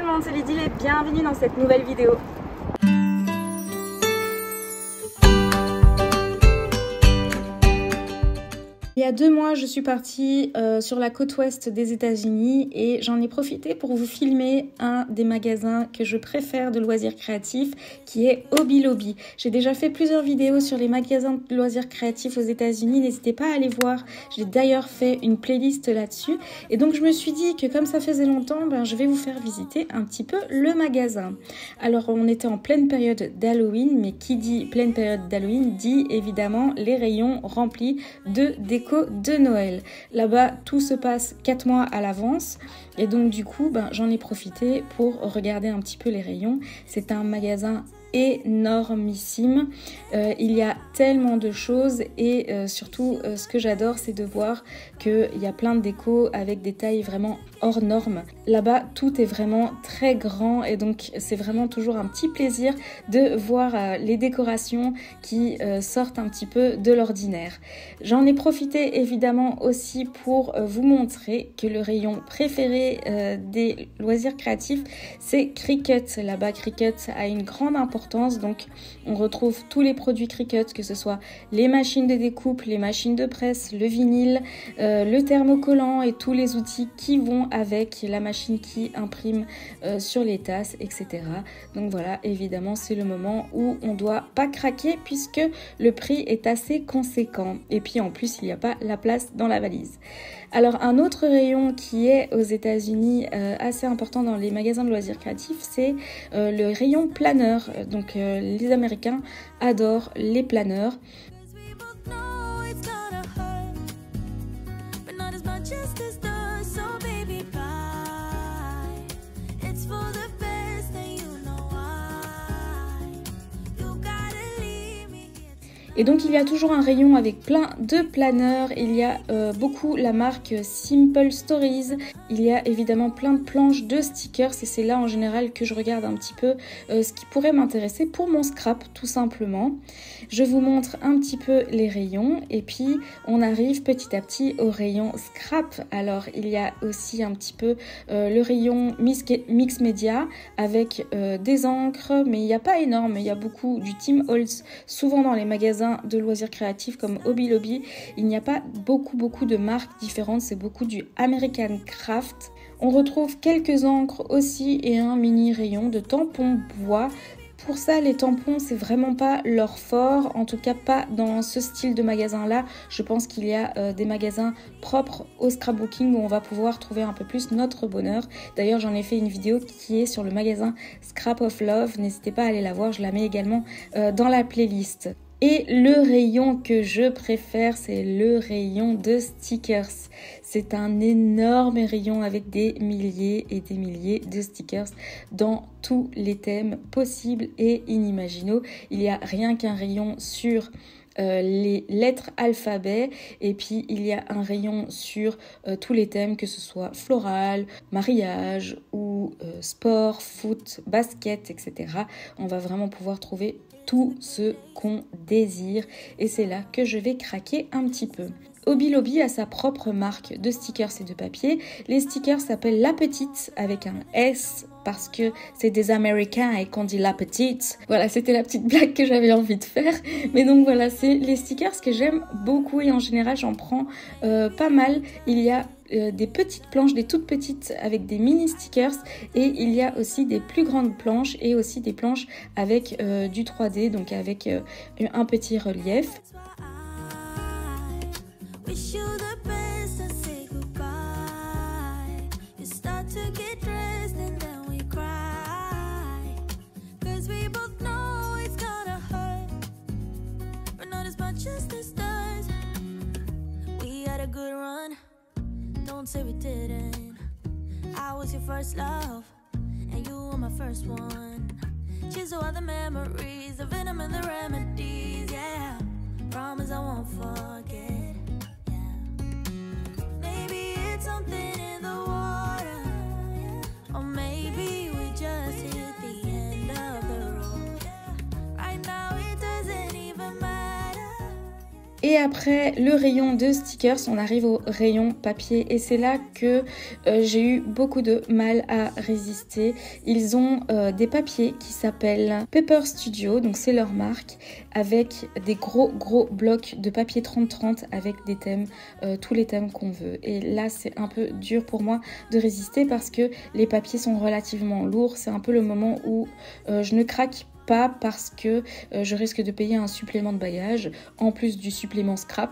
le monde, c'est Lydie et bienvenue dans cette nouvelle vidéo. Il y a 2 mois, je suis partie sur la côte ouest des États-Unis et j'en ai profité pour vous filmer un des magasins que je préfère de loisirs créatifs qui est Hobby Lobby. J'ai déjà fait plusieurs vidéos sur les magasins de loisirs créatifs aux États-Unis, n'hésitez pas à aller voir. J'ai d'ailleurs fait une playlist là-dessus et donc je me suis dit que comme ça faisait longtemps, je vais vous faire visiter un petit peu le magasin. Alors on était en pleine période d'Halloween, mais qui dit pleine période d'Halloween dit évidemment les rayons remplis de déco de Noël. Là-bas, tout se passe 4 mois à l'avance et donc du coup, j'en ai profité pour regarder un petit peu les rayons. C'est un magasin énormissime. Il y a tellement de choses et surtout ce que j'adore c'est de voir qu'il y a plein de décos avec des tailles vraiment hors normes. Là-bas tout est vraiment très grand et donc c'est vraiment toujours un petit plaisir de voir les décorations qui sortent un petit peu de l'ordinaire. J'en ai profité évidemment aussi pour vous montrer que le rayon préféré des loisirs créatifs c'est Cricut. Là-bas Cricut a une grande importance. Donc on retrouve tous les produits Cricut, que ce soit les machines de découpe, les machines de presse, le vinyle, le thermocollant et tous les outils qui vont avec, la machine qui imprime sur les tasses, etc. Donc voilà, évidemment c'est le moment où on doit pas craquer puisque le prix est assez conséquent. Et puis en plus il n'y a pas la place dans la valise. Alors un autre rayon qui est aux États-Unis assez important dans les magasins de loisirs créatifs, c'est le rayon planeur. Donc les Américains adorent les planeurs. Et donc il y a toujours un rayon avec plein de planeurs, il y a beaucoup la marque Simple Stories, il y a évidemment plein de planches de stickers et c'est là en général que je regarde un petit peu ce qui pourrait m'intéresser pour mon scrap tout simplement. Je vous montre un petit peu les rayons et puis on arrive petit à petit au rayon scrap. Alors il y a aussi un petit peu le rayon mix média avec des encres, mais il n'y a pas énorme, il y a beaucoup du Tim Holtz, souvent dans les magasins de loisirs créatifs comme Hobby Lobby, il n'y a pas beaucoup de marques différentes, c'est beaucoup du American Craft. On retrouve quelques encres aussi et un mini rayon de tampons bois. Pour ça, les tampons, c'est vraiment pas leur fort, en tout cas pas dans ce style de magasin-là. Je pense qu'il y a des magasins propres au scrapbooking où on va pouvoir trouver un peu plus notre bonheur. D'ailleurs, j'en ai fait une vidéo qui est sur le magasin Scrap of Love. N'hésitez pas à aller la voir, je la mets également dans la playlist. Et le rayon que je préfère, c'est le rayon de stickers. C'est un énorme rayon avec des milliers et des milliers de stickers dans tous les thèmes possibles et inimaginables. Il y a rien qu'un rayon sur les lettres alphabet et puis il y a un rayon sur tous les thèmes, que ce soit floral, mariage ou sport, foot, basket, etc. On va vraiment pouvoir trouver tout ce qu'on désire et c'est là que je vais craquer un petit peu. Hobby Lobby a sa propre marque de stickers et de papier. Les stickers s'appellent La Petite avec un S parce que c'est des Américains et qu'on dit La Petite. Voilà, c'était la petite blague que j'avais envie de faire. Mais donc voilà, c'est les stickers que j'aime beaucoup et en général j'en prends pas mal. Il y a des petites planches, des toutes petites avec des mini stickers et il y a aussi des plus grandes planches et aussi des planches avec du 3D, donc avec un petit relief. Don't say we didn't. I was your first love, and you were my first one. Cheers to all the memories, the venom and the remedies, yeah. Promise I won't forget, yeah. Maybe it's something in the water, yeah. Or maybe we just hit the end of the road. Right now it doesn't even matter. Et après le rayon de stickers, on arrive au rayon papier et c'est là que j'ai eu beaucoup de mal à résister. Ils ont des papiers qui s'appellent Paper Studio, donc c'est leur marque, avec des gros blocs de papier 30-30 avec des thèmes, tous les thèmes qu'on veut. Et là c'est un peu dur pour moi de résister parce que les papiers sont relativement lourds. C'est un peu le moment où je ne craque pas parce que je risque de payer un supplément de bagage en plus du supplément scrap.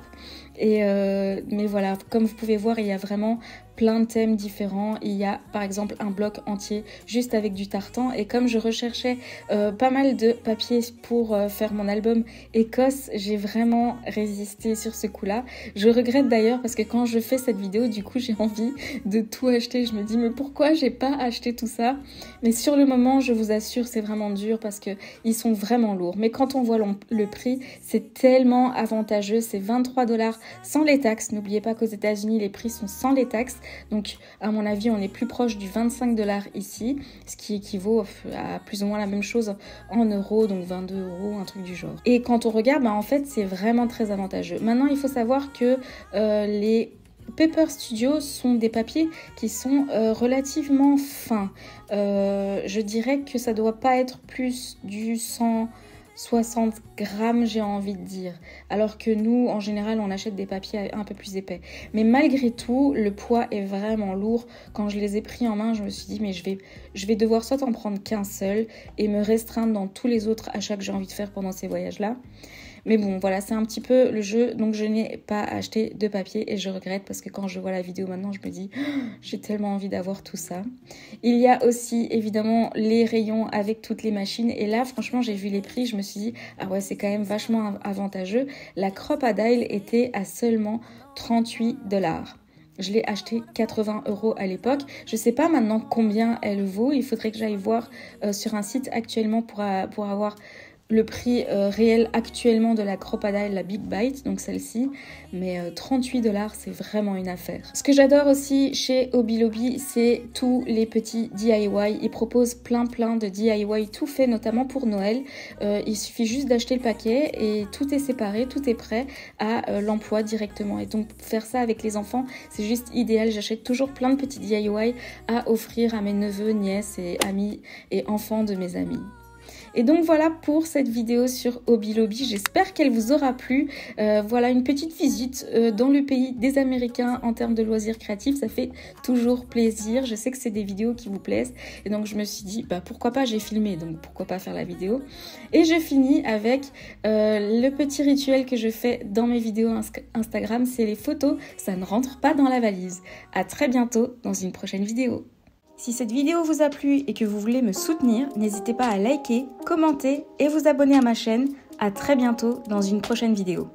Mais voilà, comme vous pouvez voir, il y a vraiment plein de thèmes différents. Il y a par exemple un bloc entier juste avec du tartan et comme je recherchais pas mal de papier pour faire mon album Écosse, j'ai vraiment résisté sur ce coup-là. Je regrette d'ailleurs parce que quand je fais cette vidéo, du coup j'ai envie de tout acheter. Je me dis mais pourquoi j'ai pas acheté tout ça? Mais sur le moment, je vous assure, c'est vraiment dur parce que ils sont vraiment lourds. Mais quand on voit le prix, c'est tellement avantageux. C'est 23 $ sans les taxes. N'oubliez pas qu'aux États-Unis, les prix sont sans les taxes. Donc, à mon avis, on est plus proche du 25 $ ici, ce qui équivaut à plus ou moins la même chose en euros, donc 22 €, un truc du genre. Et quand on regarde, en fait, c'est vraiment très avantageux. Maintenant, il faut savoir que les Paper Studio sont des papiers qui sont relativement fins. Je dirais que ça doit pas être plus du 160 grammes, j'ai envie de dire. Alors que nous, en général, on achète des papiers un peu plus épais. Mais malgré tout, le poids est vraiment lourd. Quand je les ai pris en main, je me suis dit, mais je vais devoir soit en prendre qu'un seul et me restreindre dans tous les autres achats que j'ai envie de faire pendant ces voyages-là. Mais bon, voilà, c'est un petit peu le jeu. Donc, je n'ai pas acheté de papier et je regrette parce que quand je vois la vidéo maintenant, je me dis j'ai tellement envie d'avoir tout ça. Il y a aussi, évidemment, les rayons avec toutes les machines. Et là, franchement, j'ai vu les prix. Je me suis dit, ah ouais, c'est quand même vachement avantageux. La Crop-A-Dile était à seulement 38 $. Je l'ai acheté 80 € à l'époque. Je ne sais pas maintenant combien elle vaut. Il faudrait que j'aille voir sur un site actuellement pour avoir le prix réel actuellement de la Crop-A-Dile, la Big Bite, donc celle-ci, mais 38 $, c'est vraiment une affaire. Ce que j'adore aussi chez Hobby Lobby, c'est tous les petits DIY. Ils proposent plein de DIY tout fait, notamment pour Noël. Il suffit juste d'acheter le paquet et tout est séparé, tout est prêt à l'emploi directement. Et donc faire ça avec les enfants, c'est juste idéal. J'achète toujours plein de petits DIY à offrir à mes neveux, nièces et amis et enfants de mes amis. Et donc voilà pour cette vidéo sur Hobby Lobby, j'espère qu'elle vous aura plu. Voilà une petite visite dans le pays des Américains en termes de loisirs créatifs, ça fait toujours plaisir. Je sais que c'est des vidéos qui vous plaisent et donc je me suis dit pourquoi pas, j'ai filmé, donc pourquoi pas faire la vidéo. Et je finis avec le petit rituel que je fais dans mes vidéos Instagram, c'est les photos, ça ne rentre pas dans la valise. À très bientôt dans une prochaine vidéo. Si cette vidéo vous a plu et que vous voulez me soutenir, n'hésitez pas à liker, commenter et vous abonner à ma chaîne. À très bientôt dans une prochaine vidéo.